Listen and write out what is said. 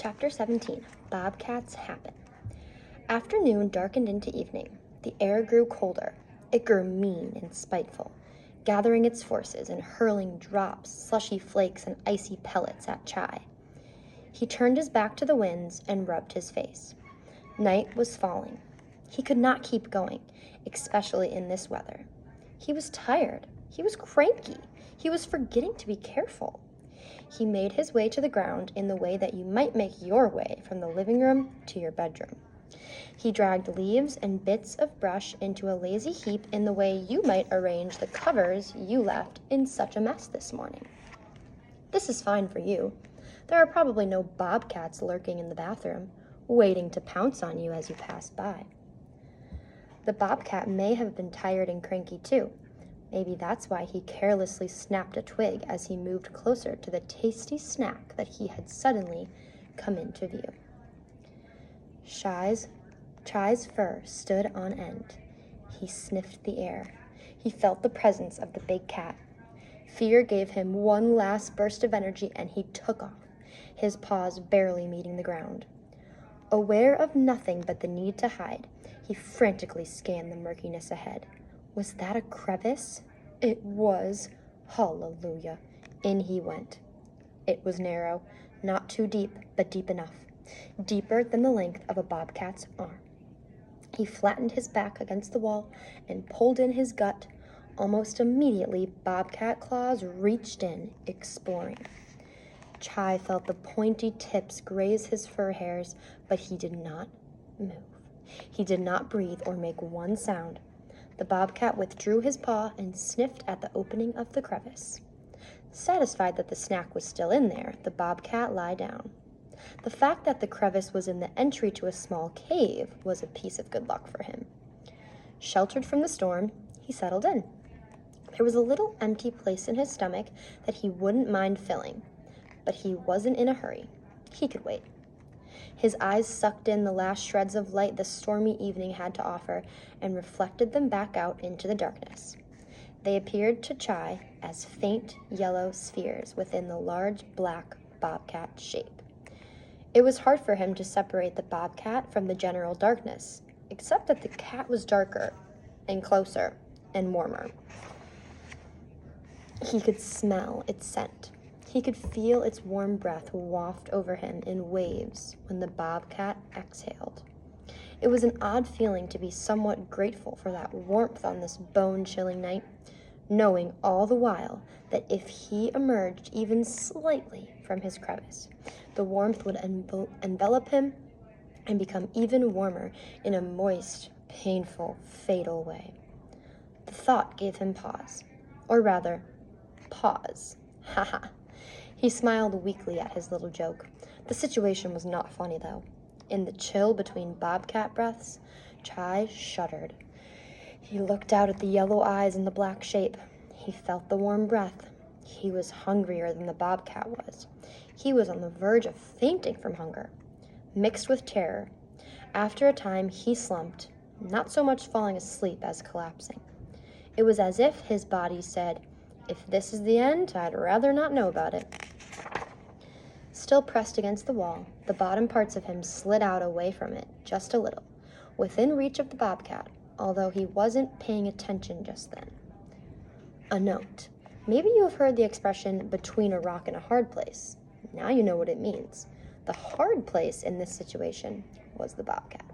Chapter 17, Bobcats Happen. Afternoon darkened into evening. The air grew colder. It grew mean and spiteful, gathering its forces and hurling drops, slushy flakes, and icy pellets at Chai. He turned his back to the winds and rubbed his face. Night was falling. He could not keep going, especially in this weather. He was tired. He was cranky. He was forgetting to be careful. He made his way to the ground in the way that you might make your way from the living room to your bedroom. He dragged leaves and bits of brush into a lazy heap in the way you might arrange the covers you left in such a mess this morning. This is fine for you. There are probably no bobcats lurking in the bathroom, waiting to pounce on you as you pass by. The bobcat may have been tired and cranky too. Maybe that's why he carelessly snapped a twig as he moved closer to the tasty snack that he had suddenly come into view. Chai's fur stood on end. He sniffed the air. He felt the presence of the big cat. Fear gave him one last burst of energy, and he took off, his paws barely meeting the ground. Aware of nothing but the need to hide, he frantically scanned the murkiness ahead. Was that a crevice? It was. Hallelujah. In he went. It was narrow, not too deep, but deep enough. Deeper than the length of a bobcat's arm. He flattened his back against the wall and pulled in his gut. Almost immediately, bobcat claws reached in, exploring. Chai felt the pointy tips graze his fur hairs, but he did not move. He did not breathe or make one sound. The bobcat withdrew his paw and sniffed at the opening of the crevice. Satisfied that the snack was still in there, the bobcat lay down. The fact that the crevice was in the entry to a small cave was a piece of good luck for him. Sheltered from the storm, he settled in. There was a little empty place in his stomach that he wouldn't mind filling, but he wasn't in a hurry. He could wait. His eyes sucked in the last shreds of light the stormy evening had to offer and reflected them back out into the darkness. They appeared to Chai as faint yellow spheres within the large black bobcat shape. It was hard for him to separate the bobcat from the general darkness, except that the cat was darker and closer and warmer. He could smell its scent. He could feel its warm breath waft over him in waves when the bobcat exhaled. It was an odd feeling to be somewhat grateful for that warmth on this bone-chilling night, knowing all the while that if he emerged even slightly from his crevice, the warmth would envelop him and become even warmer in a moist, painful, fatal way. The thought gave him pause. Or rather, pause. Ha. He smiled weakly at his little joke. The situation was not funny, though. In the chill between bobcat breaths, Chai shuddered. He looked out at the yellow eyes and the black shape. He felt the warm breath. He was hungrier than the bobcat was. He was on the verge of fainting from hunger, mixed with terror. After a time, he slumped, not so much falling asleep as collapsing. It was as if his body said, "If this is the end, I'd rather not know about it." Still pressed against the wall, the bottom parts of him slid out away from it just a little, within reach of the bobcat, although he wasn't paying attention just then. A note. Maybe you have heard the expression between a rock and a hard place. Now you know what it means. The hard place in this situation was the bobcat.